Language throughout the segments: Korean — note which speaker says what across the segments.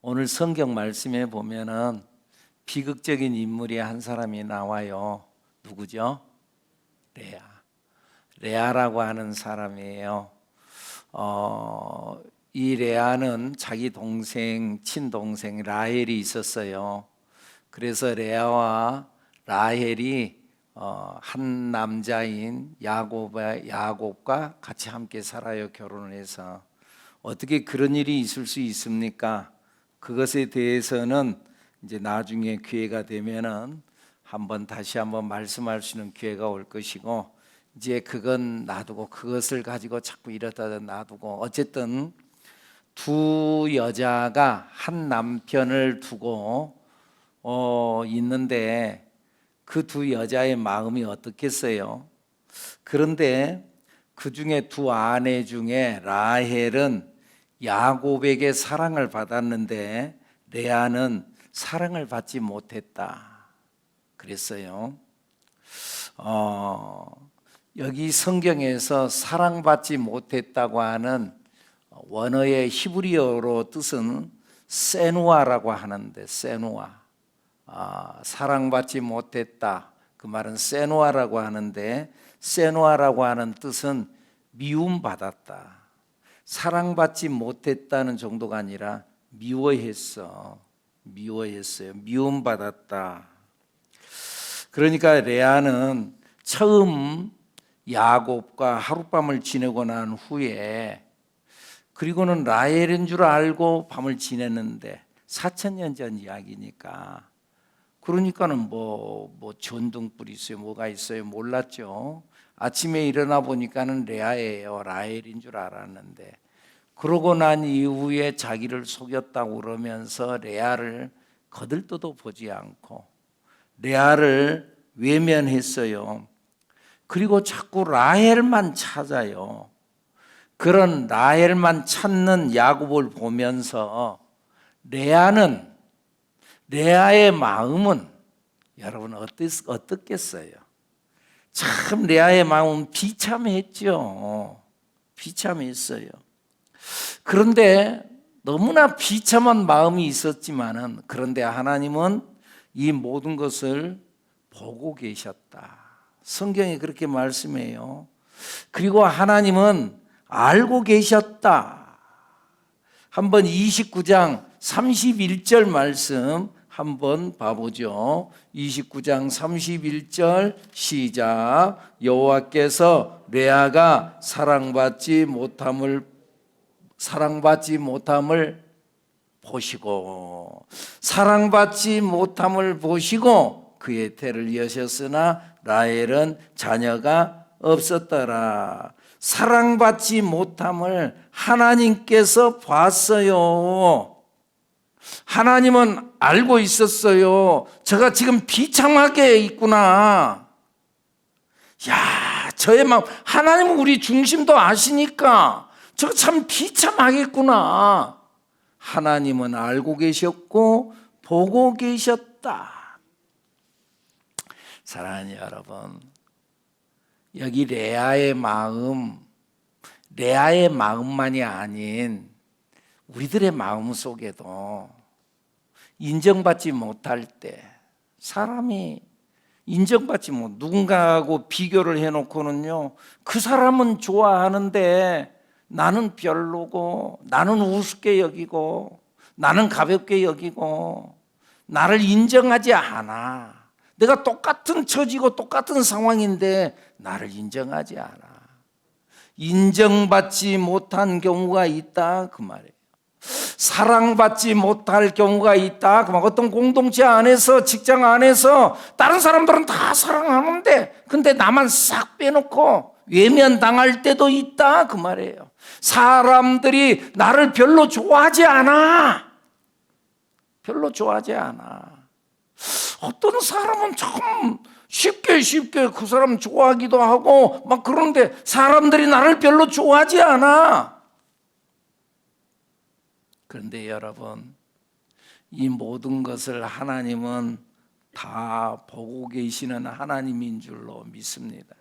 Speaker 1: 오늘 성경 말씀에 보면은 비극적인 인물이 한 사람이 나와요. 누구죠? 레아. 레아라고 하는 사람이에요. 이 레아는 자기 동생, 친동생 라헬이 있었어요. 그래서 레아와 라헬이 한 남자인 야곱과 같이 함께 살아요. 결혼을 해서. 어떻게 그런 일이 있을 수 있습니까? 그것에 대해서는 이제 나중에 기회가 되면은 다시 한번 말씀할 수 있는 기회가 올 것이고, 이제 그건 놔두고 그것을 가지고 자꾸 이러다 놔두고, 어쨌든 두 여자가 한 남편을 두고 있는데 그 두 여자의 마음이 어떻겠어요? 그런데 그 중에 두 아내 중에 라헬은 야곱에게 사랑을 받았는데 레아는 사랑을 받지 못했다 그랬어요. 여기 성경에서 사랑받지 못했다고 하는 원어의 히브리어로 뜻은 세누아라고 하는데, 세누아, 사랑받지 못했다, 그 말은 세누아라고 하는데, 세누아라고 하는 뜻은 미움받았다. 사랑받지 못했다는 정도가 아니라 미워했어요. 미움받았다. 그러니까 레아는 처음 야곱과 하룻밤을 지내고 난 후에, 그리고는 라헬인 줄 알고 밤을 지냈는데 4,000년 전 이야기니까, 그러니까는 뭐 전등불이 있어요, 뭐가 있어요, 몰랐죠. 아침에 일어나 보니까는 레아예요. 라헬인 줄 알았는데, 그러고 난 이후에 자기를 속였다고 그러면서 레아를 거들떠도 보지 않고 레아를 외면했어요. 그리고 자꾸 라헬만 찾아요. 그런 라헬만 찾는 야곱을 보면서 레아의 마음은 여러분 어떻겠어요? 참 레아의 마음은 비참했죠. 비참했어요. 그런데 너무나 비참한 마음이 있었지만은, 그런데 하나님은 이 모든 것을 보고 계셨다. 성경이 그렇게 말씀해요. 그리고 하나님은 알고 계셨다. 한번 29장 31절 말씀 한번 봐보죠. 29장 31절 시작. 여호와께서 레아가 사랑받지 못함을 보시고 그의 태를 여셨으나 라헬은 자녀가 없었더라. 사랑받지 못함을 하나님께서 봤어요. 하나님은 알고 있었어요. 제가 지금 비참하게 있구나. 야, 저의 마음, 하나님은 우리 중심도 아시니까 저 참 비참하겠구나. 하나님은 알고 계셨고 보고 계셨다. 사랑하는 여러분, 여기 레아의 마음만이 아닌 우리들의 마음 속에도 인정받지 못할 때, 사람이 인정받지 못, 누군가하고 비교를 해놓고는요, 그 사람은 좋아하는데 나는 별로고, 나는 우습게 여기고, 나는 가볍게 여기고, 나를 인정하지 않아. 내가 똑같은 처지고 똑같은 상황인데 나를 인정하지 않아. 인정받지 못한 경우가 있다 그 말이에요. 사랑받지 못할 경우가 있다 그 말. 어떤 공동체 안에서, 직장 안에서 다른 사람들은 다 사랑하는데 근데 나만 싹 빼놓고 외면당할 때도 있다 그 말이에요. 사람들이 나를 별로 좋아하지 않아. 어떤 사람은 참 쉽게 그 사람 좋아하기도 하고 막 그런데 사람들이 나를 별로 좋아하지 않아. 그런데 여러분, 이 모든 것을 하나님은 다 보고 계시는 하나님인 줄로 믿습니다.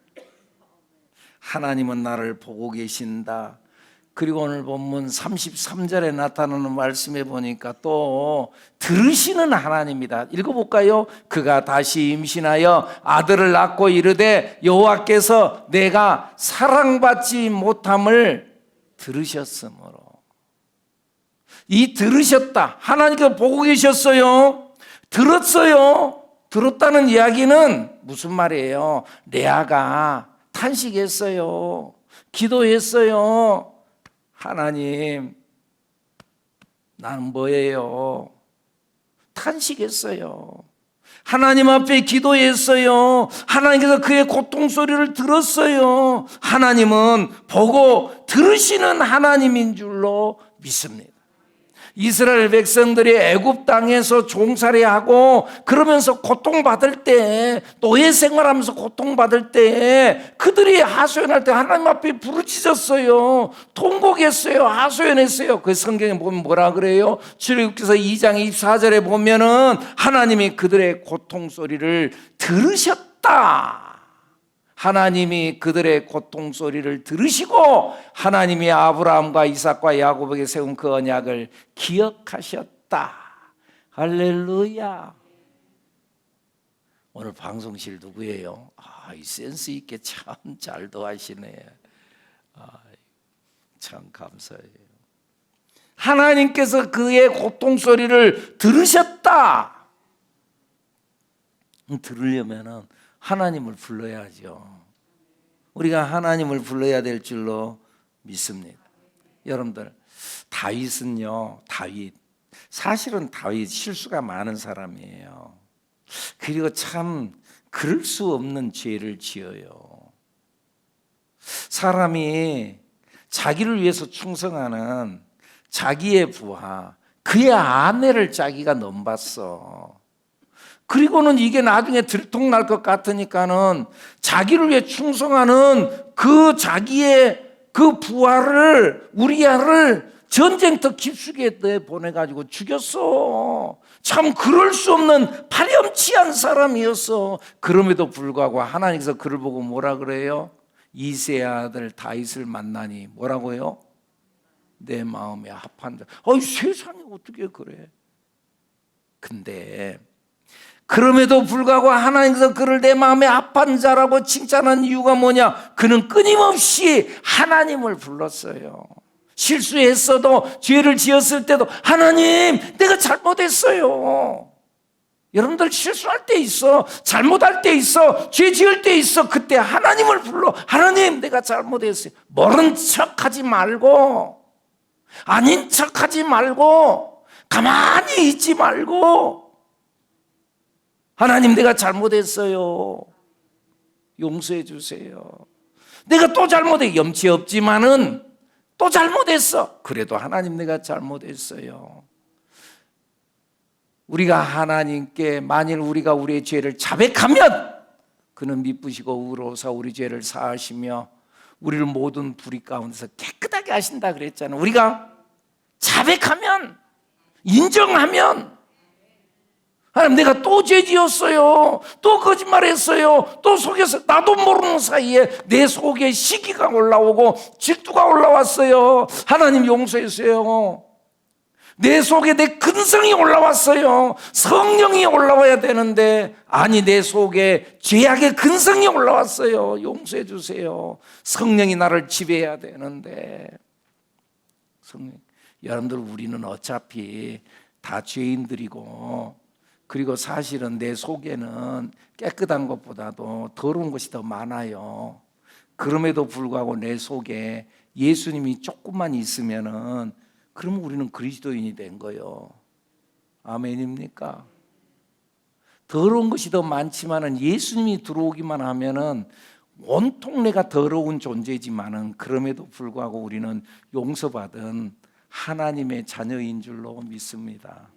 Speaker 1: 하나님은 나를 보고 계신다. 그리고 오늘 본문 33절에 나타나는 말씀에 보니까 또 들으시는 하나님이다. 읽어볼까요? 그가 다시 임신하여 아들을 낳고 이르되 여호와께서 내가 사랑받지 못함을 들으셨으므로. 이 들으셨다. 하나님께서 보고 계셨어요. 들었어요. 들었다는 이야기는 무슨 말이에요? 레아가 탄식했어요. 기도했어요. 하나님, 나는 뭐예요? 탄식했어요. 하나님 앞에 기도했어요. 하나님께서 그의 고통 소리를 들었어요. 하나님은 보고 들으시는 하나님인 줄로 믿습니다. 이스라엘 백성들이 애굽 땅에서 종살이하고 그러면서 고통받을 때, 노예 생활하면서 고통받을 때 그들이 하소연할 때 하나님 앞에 부르짖었어요. 통곡했어요. 하소연했어요. 그 성경에 보면 뭐라 그래요? 출애굽기서 2장 24절에 보면은 하나님이 그들의 고통 소리를 들으셨다. 하나님이 그들의 고통 소리를 들으시고 하나님이 아브라함과 이삭과 야곱에게 세운 그 언약을 기억하셨다. 할렐루야. 오늘 방송실 누구예요? 이 센스 있게 참 잘도 하시네. 참 감사해요. 하나님께서 그의 고통 소리를 들으셨다. 들으려면은 하나님을 불러야죠. 우리가 하나님을 불러야 될 줄로 믿습니다. 여러분들, 다윗은요, 사실은 다윗 실수가 많은 사람이에요. 그리고 참 그럴 수 없는 죄를 지어요. 사람이 자기를 위해서 충성하는 자기의 부하, 그의 아내를 자기가 넘봤어. 그리고는 이게 나중에 들통날 것 같으니까는 자기를 위해 충성하는 그 자기의 그 부하를, 우리아를 전쟁터 깊숙이에 보내가지고 죽였어. 참 그럴 수 없는 파렴치한 사람이었어. 그럼에도 불구하고 하나님께서 그를 보고 뭐라 그래요? 이새의 아들 다윗을 만나니 뭐라고요? 내 마음에 합한 자. 세상에 어떻게 그래? 근데 그럼에도 불구하고 하나님께서 그를 내 마음에 합한 자라고 칭찬한 이유가 뭐냐? 그는 끊임없이 하나님을 불렀어요. 실수했어도, 죄를 지었을 때도 하나님, 내가 잘못했어요. 여러분들 실수할 때 있어, 잘못할 때 있어, 죄 지을 때 있어. 그때 하나님을 불러. 하나님, 내가 잘못했어요. 모른 척하지 말고, 아닌 척하지 말고, 가만히 있지 말고, 하나님, 내가 잘못했어요. 용서해 주세요. 내가 또 잘못해. 염치 없지만은 또 잘못했어. 그래도 하나님, 내가 잘못했어요. 우리가 하나님께 만일 우리가 우리의 죄를 자백하면 그는 미쁘시고 의로우사 우리 죄를 사하시며 우리를 모든 불의 가운데서 깨끗하게 하신다 그랬잖아요. 우리가 자백하면, 인정하면, 하나님, 내가 또 죄 지었어요. 또 거짓말했어요. 또 속에서 나도 모르는 사이에 내 속에 시기가 올라오고 질투가 올라왔어요. 하나님, 용서했어요. 내 속에 내 근성이 올라왔어요. 성령이 올라와야 되는데 아니, 내 속에 죄악의 근성이 올라왔어요. 용서해 주세요. 성령이 나를 지배해야 되는데. 여러분들, 우리는 어차피 다 죄인들이고, 그리고 사실은 내 속에는 깨끗한 것보다도 더러운 것이 더 많아요. 그럼에도 불구하고 내 속에 예수님이 조금만 있으면은 그러면 우리는 그리스도인이 된 거예요. 아멘입니까? 더러운 것이 더 많지만은 예수님이 들어오기만 하면은 온통 내가 더러운 존재지만은 그럼에도 불구하고 우리는 용서받은 하나님의 자녀인 줄로 믿습니다.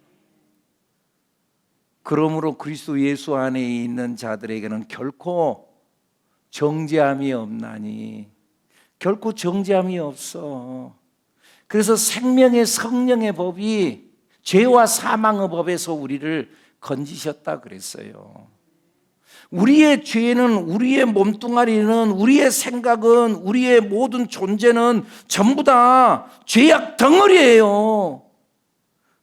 Speaker 1: 그러므로 그리스도 예수 안에 있는 자들에게는 결코 정죄함이 없나니, 결코 정죄함이 없어. 그래서 생명의 성령의 법이 죄와 사망의 법에서 우리를 건지셨다 그랬어요. 우리의 죄는, 우리의 몸뚱아리는, 우리의 생각은, 우리의 모든 존재는 전부 다 죄악 덩어리예요.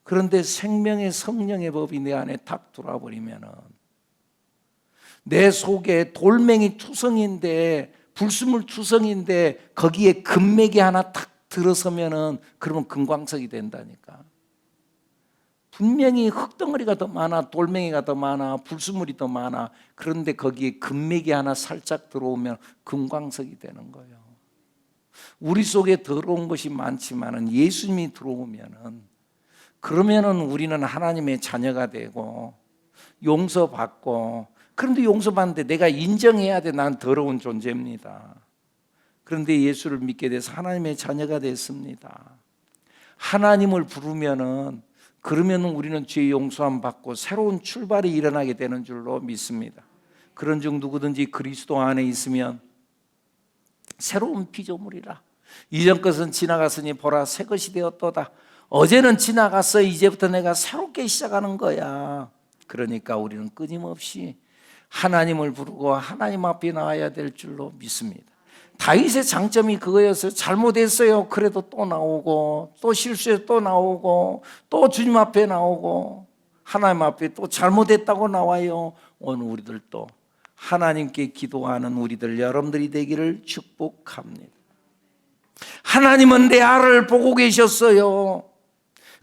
Speaker 1: 그런데 생명의 성령의 법이 내 안에 탁 들어와버리면은 내 속에 돌멩이 투성인데, 불순물 투성인데 거기에 금맥이 하나 탁 들어서면은 그러면 금광석이 된다니까. 분명히 흙덩어리가 더 많아, 돌멩이가 더 많아, 불순물이 더 많아. 그런데 거기에 금맥이 하나 살짝 들어오면 금광석이 되는 거예요. 우리 속에 더러운 것이 많지만은 예수님이 들어오면은, 그러면은 우리는 하나님의 자녀가 되고 용서받고, 그런데 용서받는데 내가 인정해야 돼. 난 더러운 존재입니다. 그런데 예수를 믿게 돼서 하나님의 자녀가 됐습니다. 하나님을 부르면은, 그러면 우리는 죄 용서함 받고 새로운 출발이 일어나게 되는 줄로 믿습니다. 그런즉 누구든지 그리스도 안에 있으면 새로운 피조물이라. 이전 것은 지나갔으니 보라 새 것이 되었도다. 어제는 지나갔어. 이제부터 내가 새롭게 시작하는 거야. 그러니까 우리는 끊임없이 하나님을 부르고 하나님 앞에 나와야 될 줄로 믿습니다. 다윗의 장점이 그거였어요. 잘못했어요. 그래도 또 나오고, 또 실수해서 또 나오고, 또 주님 앞에 나오고, 하나님 앞에 또 잘못했다고 나와요. 오늘 우리들도 하나님께 기도하는 우리들 여러분들이 되기를 축복합니다. 하나님은 내 아를 보고 계셨어요.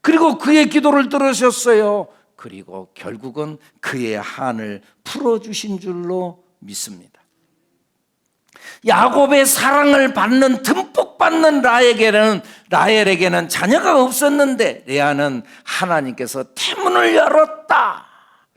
Speaker 1: 그리고 그의 기도를 들으셨어요. 그리고 결국은 그의 한을 풀어주신 줄로 믿습니다. 야곱의 사랑을 받는, 듬뿍 받는 라헬에게는 자녀가 없었는데 레아는 하나님께서 태문을 열었다.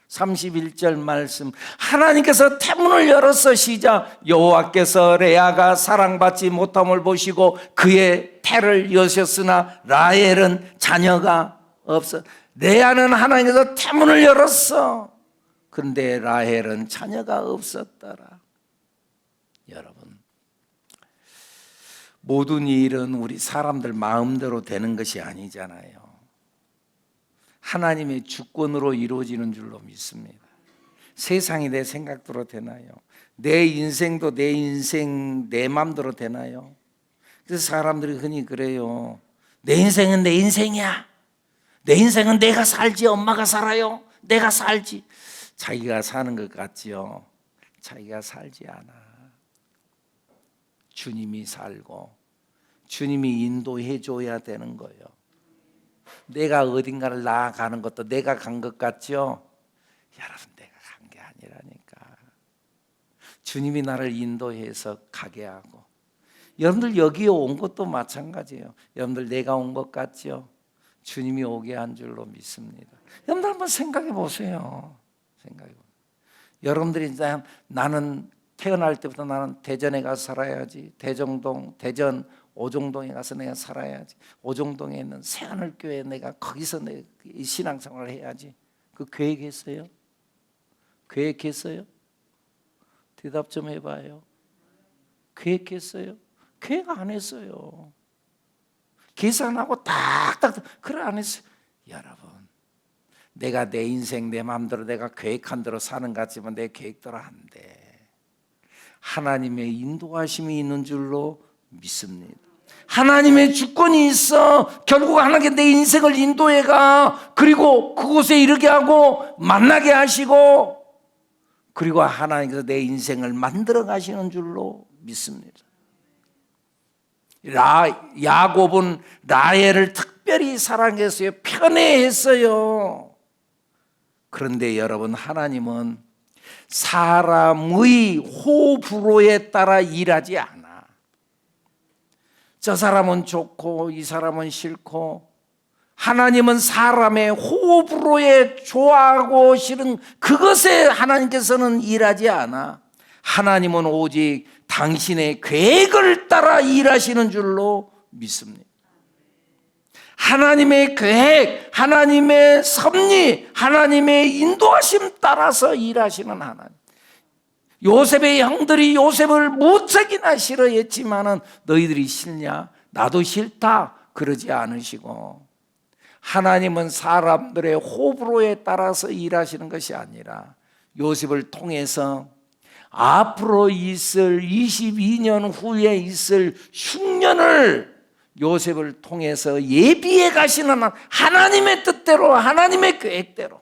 Speaker 1: 31절 말씀, 하나님께서 태문을 열었어. 시작. 여호와께서 레아가 사랑받지 못함을 보시고 그의 태를 여셨으나 라헬은 자녀가 없어. 레아는 하나님께서 태문을 열었어. 그런데 라헬은 자녀가 없었더라. 여러분, 모든 일은 우리 사람들 마음대로 되는 것이 아니잖아요. 하나님의 주권으로 이루어지는 줄로 믿습니다. 세상이 내 생각대로 되나요? 내 인생도 내 인생 내 마음대로 되나요? 그래서 사람들이 흔히 그래요. 내 인생은 내 인생이야. 내 인생은 내가 살지, 엄마가 살아요. 내가 살지. 자기가 사는 것 같지요. 자기가 살지 않아. 주님이 살고 주님이 인도해 줘야 되는 거예요. 내가 어딘가를 나아가는 것도 내가 간 것 같죠? 여러분, 내가 간 게 아니라니까. 주님이 나를 인도해서 가게 하고, 여러분들 여기에 온 것도 마찬가지예요. 여러분들 내가 온 것 같죠? 주님이 오게 한 줄로 믿습니다. 여러분들 한번 생각해 보세요. 생각해 보세요. 여러분들이 이제 나는 태어날 때부터 나는 대전에 가서 살아야지. 대전 오종동에 가서 내가 살아야지. 오종동에 있는 새하늘교회 내가 거기서 내 신앙생활을 해야지. 그 계획했어요? 계획했어요? 대답 좀 해봐요. 계획했어요? 계획 안 했어요. 계산하고 딱딱 그래 안 했어요. 여러분, 내가 내 인생 내 마음대로 내가 계획한 대로 사는 것 같지만 내 계획대로 안 돼. 하나님의 인도하심이 있는 줄로 믿습니다. 하나님의 주권이 있어. 결국 하나님께 내 인생을 인도해가. 그리고 그곳에 이르게 하고 만나게 하시고, 그리고 하나님께서 내 인생을 만들어 가시는 줄로 믿습니다. 야곱은 라헬을 특별히 사랑했어요. 편애했어요. 그런데 여러분, 하나님은 사람의 호불호에 따라 일하지 않아. 저 사람은 좋고 이 사람은 싫고, 하나님은 사람의 호불호에 좋아하고 싫은 그것에 하나님께서는 일하지 않아. 하나님은 오직 당신의 계획을 따라 일하시는 줄로 믿습니다. 하나님의 계획, 하나님의 섭리, 하나님의 인도하심 따라서 일하시는 하나님. 요셉의 형들이 요셉을 무척이나 싫어했지만은 너희들이 싫냐? 나도 싫다. 그러지 않으시고, 하나님은 사람들의 호불호에 따라서 일하시는 것이 아니라 요셉을 통해서 앞으로 있을 22년 후에 있을 흉년을 요셉을 통해서 예비해 가시는 하나님의 뜻대로, 하나님의 계획대로.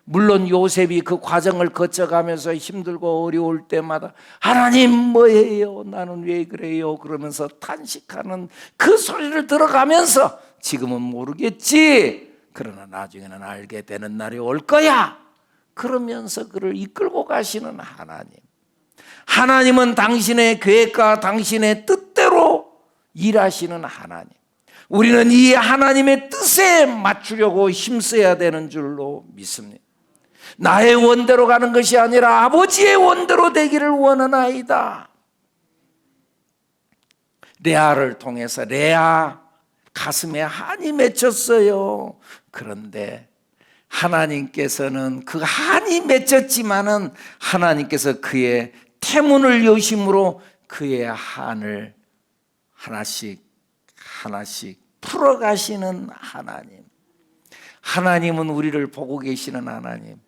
Speaker 1: 물론 요셉이 그 과정을 거쳐가면서 힘들고 어려울 때마다 하나님 뭐예요? 나는 왜 그래요? 그러면서 탄식하는 그 소리를 들어가면서 지금은 모르겠지, 그러나 나중에는 알게 되는 날이 올 거야, 그러면서 그를 이끌고 가시는 하나님. 하나님은 당신의 계획과 당신의 뜻대로 일하시는 하나님. 우리는 이 하나님의 뜻에 맞추려고 힘써야 되는 줄로 믿습니다. 나의 원대로 가는 것이 아니라 아버지의 원대로 되기를 원하나이다. 레아를 통해서 레아 가슴에 한이 맺혔어요. 그런데 하나님께서는 그 한이 맺혔지만은 하나님께서 그의 태문을 여심으로 그의 한을 하나씩 풀어가시는 하나님. 하나님은 우리를 보고 계시는 하나님.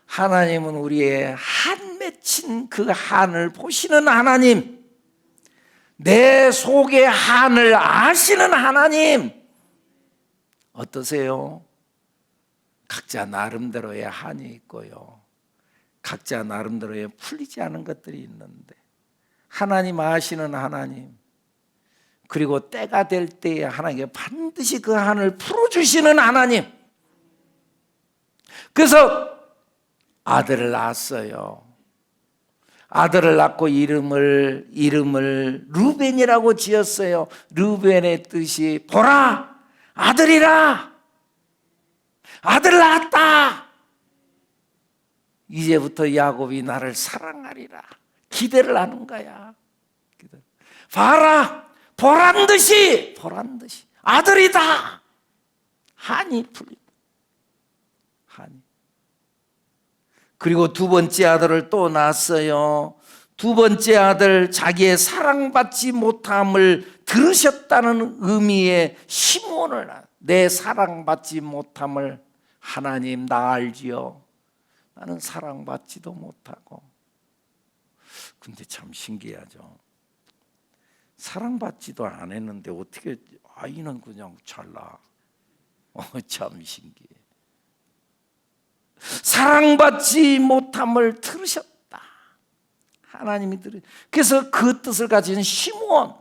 Speaker 1: 하나님은 우리의 한 맺힌 그 한을 보시는 하나님. 내 속의 한을 아시는 하나님. 어떠세요? 각자 나름대로의 한이 있고요, 각자 나름대로의 풀리지 않은 것들이 있는데 하나님 아시는 하나님, 그리고 때가 될 때에 하나님께 반드시 그 한을 풀어주시는 하나님. 그래서 아들을 낳았어요. 아들을 낳고 이름을 루벤이라고 지었어요. 루벤의 뜻이 보라, 아들이라. 아들 낳았다. 이제부터 야곱이 나를 사랑하리라. 기대를 하는 거야. 봐라, 보란 듯이 아들이다. 한이 풀린다. 한이. 그리고 두 번째 아들을 또 낳았어요. 두 번째 아들, 자기의 사랑받지 못함을 들으셨다는 의미의 시므온을 낳았어요. 내 사랑받지 못함을 하나님 나 알지요. 나는 사랑받지도 못하고. 근데 참 신기하죠. 사랑받지도 안 했는데 어떻게 아이는 그냥 잘 낳아. 참 신기해. 사랑받지 못함을 들으셨다. 하나님이 그래서 그 뜻을 가진 시므온.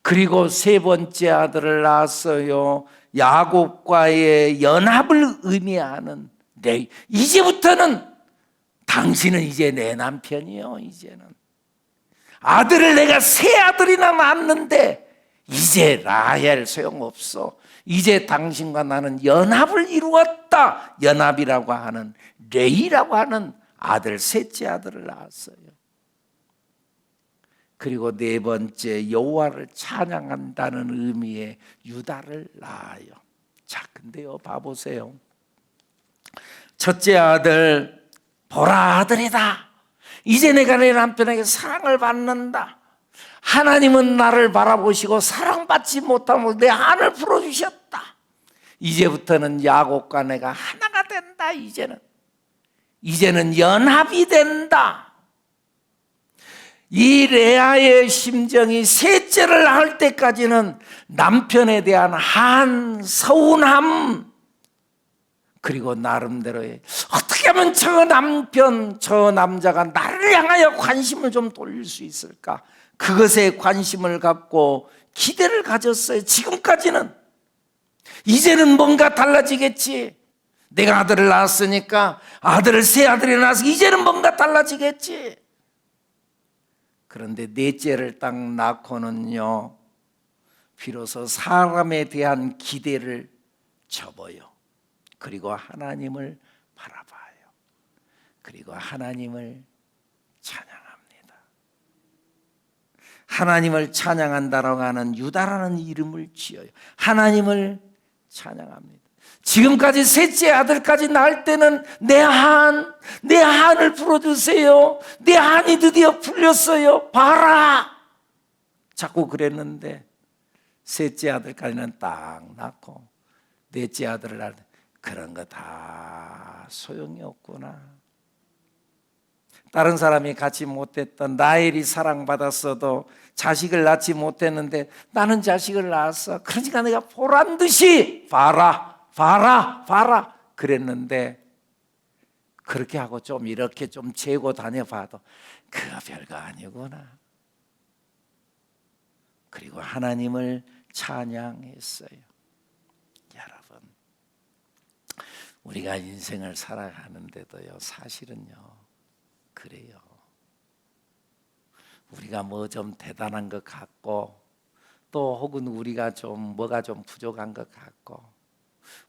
Speaker 1: 그리고 세 번째 아들을 낳았어요. 야곱과의 연합을 의미하는 레위. 이제부터는 당신은 이제 내 남편이요. 이제는 아들을 내가 세 아들이나 낳았는데 이제 라헬 소용없어. 이제 당신과 나는 연합을 이루었다. 연합이라고 하는 레위라고 하는 아들, 셋째 아들을 낳았어요. 그리고 네 번째 여호와를 찬양한다는 의미의 유다를 낳아요. 자, 근데요, 봐보세요. 첫째 아들, 보라 아들이다. 이제 내가 내 남편에게 사랑을 받는다. 하나님은 나를 바라보시고 사랑받지 못하면 내 한을 풀어주셨다. 이제부터는 야곱과 내가 하나가 된다. 이제는 연합이 된다. 이 레아의 심정이 셋째를 낳을 때까지는 남편에 대한 한 서운함, 그리고 나름대로의 어떻게 하면 저 남자가 나를 향하여 관심을 좀 돌릴 수 있을까, 그것에 관심을 갖고 기대를 가졌어요. 지금까지는. 이제는 뭔가 달라지겠지. 내가 아들을 낳았으니까, 아들을 세 아들이 낳아서 이제는 뭔가 달라지겠지. 그런데 넷째를 딱 낳고는요, 비로소 사람에 대한 기대를 접어요. 그리고 하나님을 바라봐요. 그리고 하나님을 찬양합니다. 하나님을 찬양한다라고 하는 유다라는 이름을 지어요. 하나님을 찬양합니다. 지금까지 셋째 아들까지 낳을 때는 내 한을 풀어주세요. 내 한이 드디어 풀렸어요. 봐라. 자꾸 그랬는데 셋째 아들까지는 딱 낳고 넷째 아들을 낳을 때 그런 거 다 소용이 없구나. 다른 사람이 갖지 못했던 라헬이 사랑받았어도 자식을 낳지 못했는데 나는 자식을 낳았어. 그러니까 내가 보란 듯이 봐라 그랬는데, 그렇게 하고 좀 이렇게 좀 재고 다녀봐도 그거 별거 아니구나. 그리고 하나님을 찬양했어요. 여러분, 우리가 인생을 살아가는데도요, 사실은요 그래요. 우리가 뭐 좀 대단한 것 같고, 또 혹은 우리가 좀 뭐가 좀 부족한 것 같고,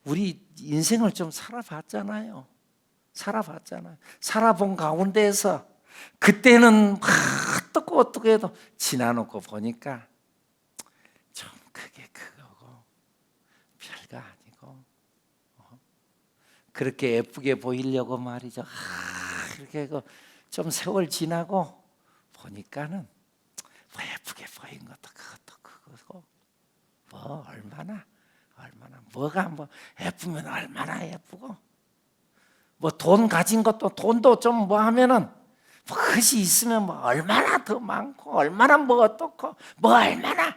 Speaker 1: 우리 인생을 좀 살아봤잖아요. 살아본 가운데에서 그때는 막 어떻게 해도 지나놓고 보니까 좀 그게 그거고 별거 아니고, 그렇게 예쁘게 보이려고 말이죠. 이렇게 좀 세월 지나고 보니까는 뭐 예쁘게 보인 것도 그것도 그거고, 뭐 얼마나 뭐가 뭐 예쁘면 얼마나 예쁘고, 뭐 돈 가진 것도 돈도 좀 뭐 하면은 뭐 그것이 있으면 뭐 얼마나 더 많고, 얼마나 뭐 어떻고, 뭐 얼마나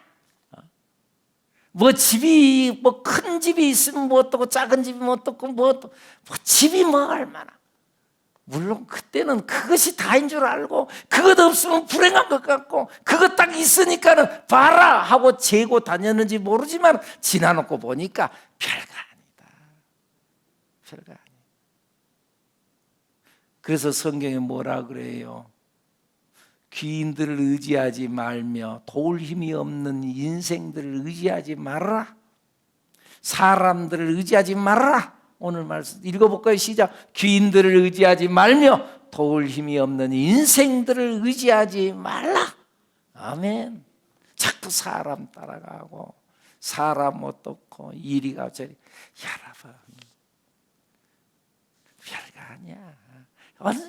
Speaker 1: 뭐 집이 뭐 큰 집이 있으면 뭐 어떻고, 작은 집이 뭐 어떻고, 뭐 집이 뭐 얼마나, 물론 그때는 그것이 다인 줄 알고, 그것 없으면 불행한 것 같고, 그것 딱 있으니까는 봐라 하고 재고 다녔는지 모르지만 지나놓고 보니까 별거 아니다. 그래서 성경에 뭐라 그래요? 귀인들을 의지하지 말며 도울 힘이 없는 인생들을 의지하지 말아라. 사람들을 의지하지 말아라. 오늘 말씀 읽어볼까요? 시작. 귀인들을 의지하지 말며 도울 힘이 없는 인생들을 의지하지 말라. 아멘. 자꾸 사람 따라가고, 사람 어떻고, 이리가 저리. 여러분, 별거 아니야.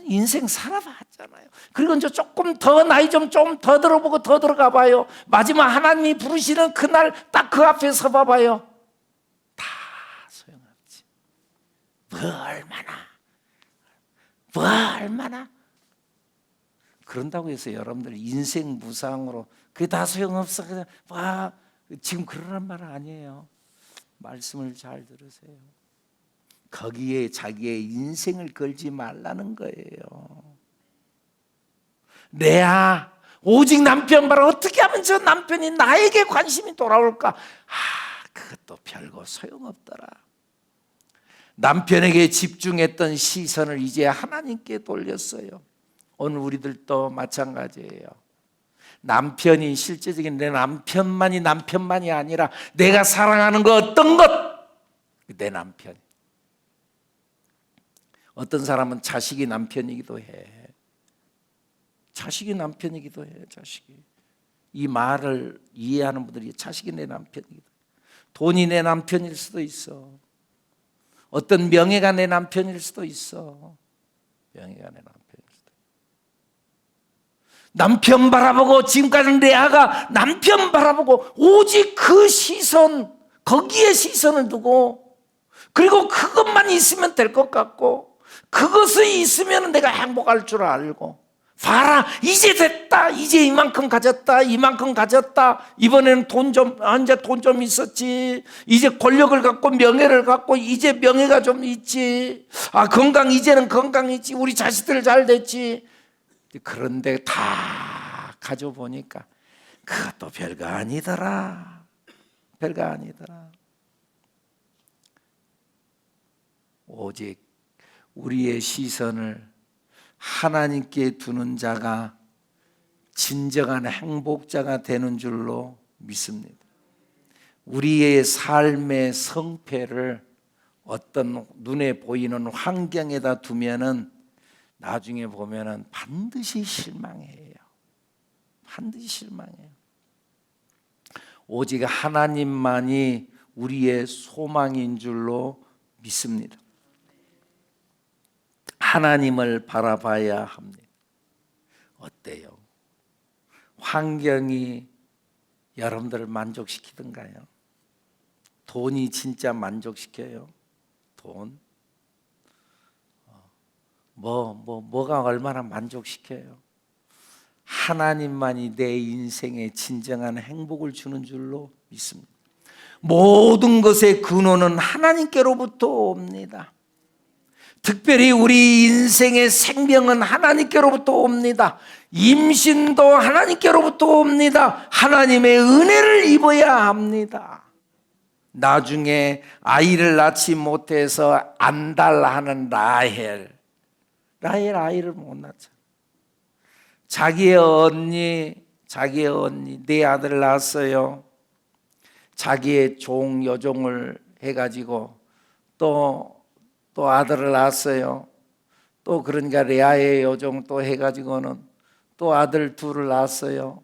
Speaker 1: 인생 살아봤잖아요. 그리고 이제 조금 더 나이 좀 더 들어보고 더 들어가 봐요. 마지막 하나님이 부르시는 그날 딱 그 앞에 서 봐봐요. 다 소용없지. 뭐 얼마나 그런다고 해서 여러분들 인생 무상으로 그게 다 소용없어 그냥 와, 지금 그러란 말 아니에요. 말씀을 잘 들으세요. 거기에 자기의 인생을 걸지 말라는 거예요. 레아, 오직 남편 봐라. 어떻게 하면 저 남편이 나에게 관심이 돌아올까? 그것도 별거 소용없더라. 남편에게 집중했던 시선을 이제 하나님께 돌렸어요. 오늘 우리들도 마찬가지예요. 남편이 실제적인 내 남편만이 아니라 내가 사랑하는 거 어떤 것, 내 남편. 어떤 사람은 자식이 남편이기도 해. 자식이. 이 말을 이해하는 분들이 자식이 내 남편이기도 해. 돈이 내 남편일 수도 있어. 어떤 명예가 내 남편일 수도 있어. 남편 바라보고, 지금까지는 레아가 남편 바라보고 오직 그 시선, 거기에 시선을 두고, 그리고 그것만 있으면 될 것 같고, 그것이 있으면 내가 행복할 줄 알고, 봐라 이제 됐다, 이제 이만큼 가졌다, 이번에는 이제 돈 좀 있었지, 이제 권력을 갖고 명예를 갖고 이제 명예가 좀 있지, 이제는 건강이지, 우리 자식들 잘 됐지. 그런데 다 가져보니까 그것도 별거 아니더라. 오직 우리의 시선을 하나님께 두는 자가 진정한 행복자가 되는 줄로 믿습니다. 우리의 삶의 성패를 어떤 눈에 보이는 환경에다 두면은 나중에 보면은 반드시 실망해요. 오직 하나님만이 우리의 소망인 줄로 믿습니다. 하나님을 바라봐야 합니다. 어때요? 환경이 여러분들을 만족시키던가요? 돈이 진짜 만족시켜요? 돈, 뭐가 얼마나 만족시켜요? 하나님만이 내 인생에 진정한 행복을 주는 줄로 믿습니다. 모든 것의 근원은 하나님께로부터 옵니다. 특별히 우리 인생의 생명은 하나님께로부터 옵니다. 임신도 하나님께로부터 옵니다. 하나님의 은혜를 입어야 합니다. 나중에 아이를 낳지 못해서 안달하는 라헬 아이를 못 낳잖아. 자기의 언니 내 아들 낳았어요. 자기의 종 여종을 해가지고 또 아들을 낳았어요. 또 그러니까 레아의 여종 또 해가지고는 또 아들 둘을 낳았어요.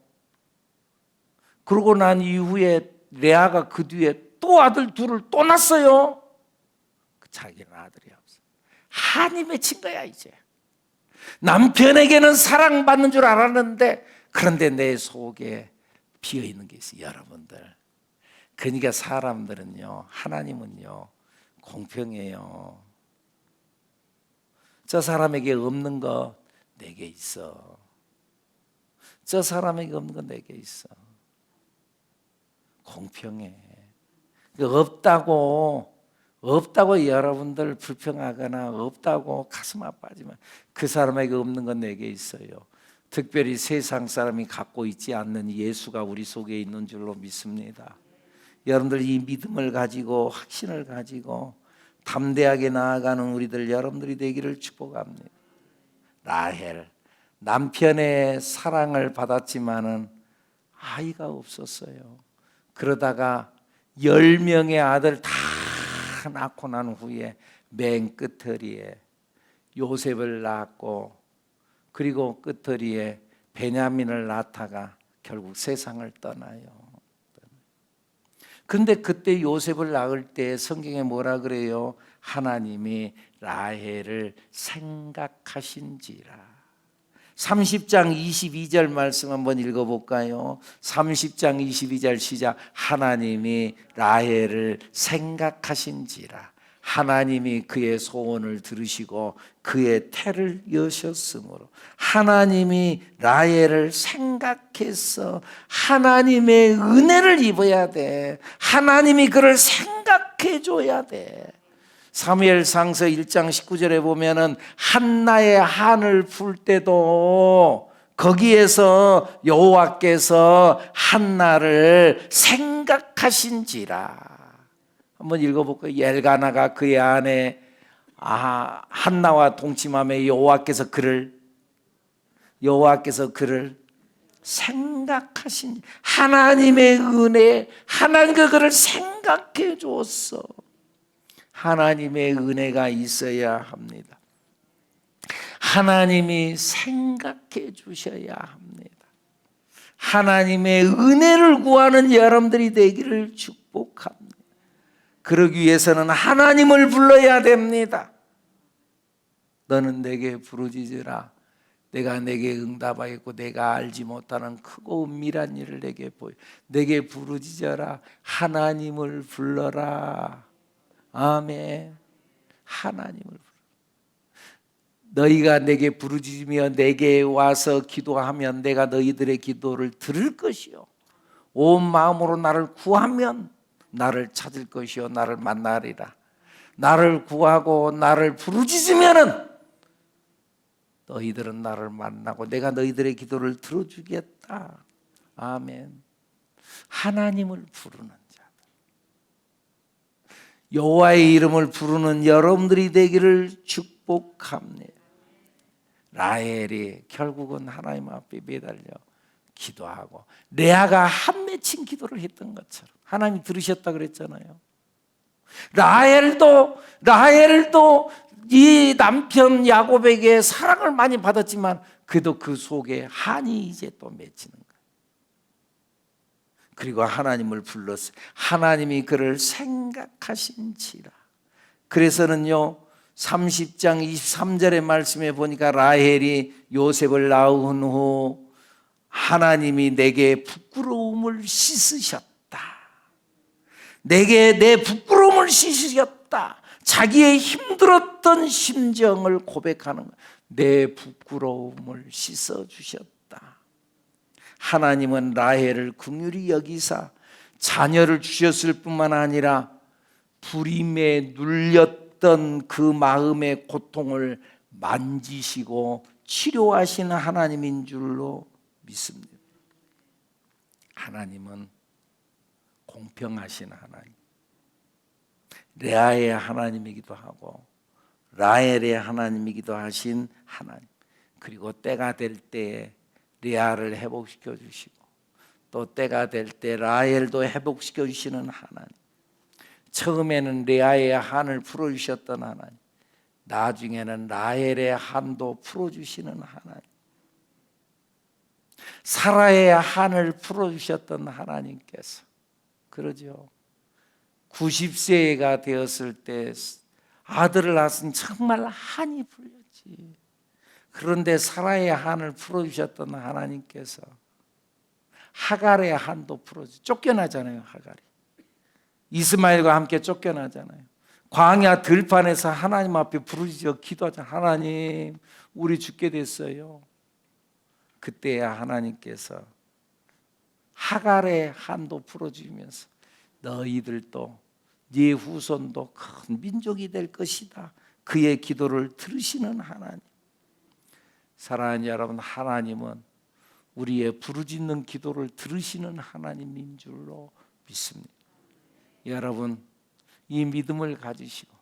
Speaker 1: 그러고 난 이후에 레아가 그 뒤에 또 아들 둘을 또 낳았어요. 자기는 아들이 없어. 한이 맺힌 거야 이제. 남편에게는 사랑받는 줄 알았는데 그런데 내 속에 비어있는 게 있어요. 여러분들, 그러니까 사람들은요, 하나님은요 공평해요. 저 사람에게 없는 거 내게 있어. 저 사람에게 없는 거 내게 있어. 공평해. 없다고 여러분들 불평하거나 없다고 가슴 아파하지만 그 사람에게 없는 건 내게 있어요. 특별히 세상 사람이 갖고 있지 않는 예수가 우리 속에 있는 줄로 믿습니다. 여러분들 이 믿음을 가지고 확신을 가지고 담대하게 나아가는 우리들 여러분들이 되기를 축복합니다. 라헬, 남편의 사랑을 받았지만은 아이가 없었어요. 그러다가 10명의 아들 다 낳고 난 후에 맨 끝터리에 요셉을 낳았고, 그리고 끝터리에 베냐민을 낳다가 결국 세상을 떠나요. 근데 그때 요셉을 낳을 때 성경에 뭐라 그래요? 하나님이 라헬을 생각하신지라. 30장 22절 말씀 한번 읽어볼까요? 30장 22절 시작. 하나님이 라헬을 생각하신지라. 하나님이 그의 소원을 들으시고 그의 태를 여셨으므로. 하나님이 라헬을 생각해서 하나님의 은혜를 입어야 돼. 하나님이 그를 생각해 줘야 돼. 사무엘상서 1장 19절에 보면은 한나의 한을 풀 때도 거기에서 여호와께서 한나를 생각하신지라. 한번 읽어볼까요? 엘가나가 그의 아내 한나와 동침하며 여호와께서 그를 생각하신, 하나님의 은혜, 하나님과 그를 생각해 줬어. 하나님의 은혜가 있어야 합니다. 하나님이 생각해 주셔야 합니다. 하나님의 은혜를 구하는 여러분들이 되기를 축복합니다. 그러기 위해서는 하나님을 불러야 됩니다. 너는 내게 부르짖으라. 내가 내게 응답하겠고 내가 알지 못하는 크고 은밀한 일을 내게 보여. 내게 부르짖어라. 하나님을 불러라. 아멘. 하나님을 불러. 너희가 내게 부르짖으며 내게 와서 기도하면 내가 너희들의 기도를 들을 것이요 온 마음으로 나를 구하면 나를 찾을 것이요 나를 만나리라. 나를 구하고 나를 부르짖으면은 너희들은 나를 만나고 내가 너희들의 기도를 들어주겠다. 아멘. 하나님을 부르는 여호와의 이름을 부르는 여러분들이 되기를 축복합니다. 라헬이 결국은 하나님 앞에 매달려 기도하고 레아가 한 맺힌 기도를 했던 것처럼 하나님 들으셨다 그랬잖아요. 라헬도 이 남편 야곱에게 사랑을 많이 받았지만 그래도 그 속에 한이 이제 또 맺히는 거예요. 그리고 하나님을 불렀어요. 하나님이 그를 생각하신지라. 그래서는요 30장 23절의 말씀에 보니까 라헬이 요셉을 낳은 후 하나님이 내게 부끄러움을 씻으셨다. 내게 내 부끄러움을 씻으셨다. 자기의 힘들었던 심정을 고백하는 거예요. 내 부끄러움을 씻어주셨다. 하나님은 라헬을 긍휼히 여기사 자녀를 주셨을 뿐만 아니라 불임에 눌렸던 그 마음의 고통을 만지시고 치료하시는 하나님인 줄로 믿습니다. 하나님은 공평하신 하나님, 레아의 하나님이기도 하고 라헬의 하나님이기도 하신 하나님, 그리고 때가 될 때에 레아를 회복시켜 주시고 또 때가 될 때 라헬도 회복시켜 주시는 하나님, 처음에는 레아의 한을 풀어주셨던 하나님, 나중에는 라헬의 한도 풀어주시는 하나님, 사라의 한을 풀어주셨던 하나님께서, 그러죠, 90세가 되었을 때 아들을 낳았으니 정말 한이 풀렸지. 그런데 사라의 한을 풀어주셨던 하나님께서 하갈의 한도 풀어주, 쫓겨나잖아요. 하갈이 이스마엘과 함께 쫓겨나잖아요. 광야 들판에서 하나님 앞에 부르짖어 기도하잖아요. 하나님, 우리 죽게 됐어요. 그때야 하나님께서 하갈의 한도 풀어주면서 너희들도 네 후손도 큰 민족이 될 것이다. 그의 기도를 들으시는 하나님. 사랑하는 여러분, 하나님은 우리의 부르짖는 기도를 들으시는 하나님인 줄로 믿습니다. 여러분, 이 믿음을 가지시고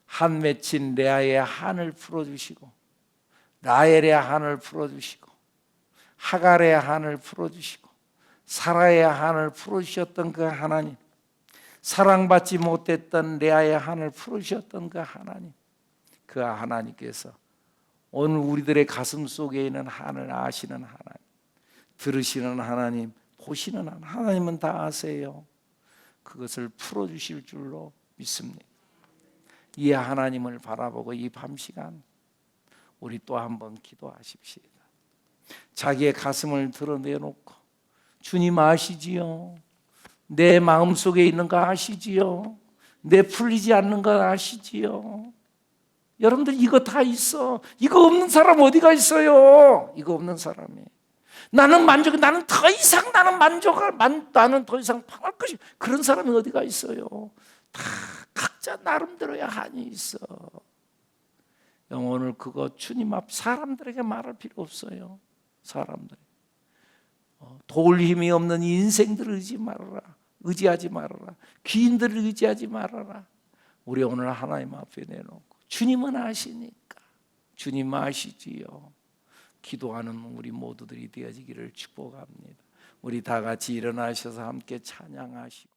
Speaker 1: 한 맺힌 레아의 한을 풀어주시고 라헬의 한을 풀어주시고 하갈의 한을 풀어주시고 사라의 한을 풀어주셨던 그 하나님, 사랑받지 못했던 레아의 한을 풀어주셨던 그 하나님, 그 하나님께서 오늘 우리들의 가슴 속에 있는 한을 아시는 하나님, 들으시는 하나님, 보시는 하나님은 다 아세요. 그것을 풀어주실 줄로 믿습니다. 이 하나님을 바라보고 이 밤시간 우리 또 한번 기도하십시다. 자기의 가슴을 드러내놓고 주님 아시지요? 내 마음속에 있는 거 아시지요? 내 풀리지 않는 거 아시지요? 여러분들 이거 다 있어. 이거 없는 사람 어디가 있어요? 이거 없는 사람이. 나는 더 이상 나는 더 이상 방할 것이, 그런 사람이 어디가 있어요? 다 각자 나름대로의 한이 있어. 오늘 그거 주님 앞 사람들에게 말할 필요 없어요. 사람들 도울 힘이 없는 인생들을 의지하지 말아라. 귀인들을 의지하지 말아라. 우리 오늘 하나님 앞에 내놓고 주님은 아시니까, 주님 아시지요. 기도하는 우리 모두들이 되어지기를 축복합니다. 우리 다 같이 일어나셔서 함께 찬양하시고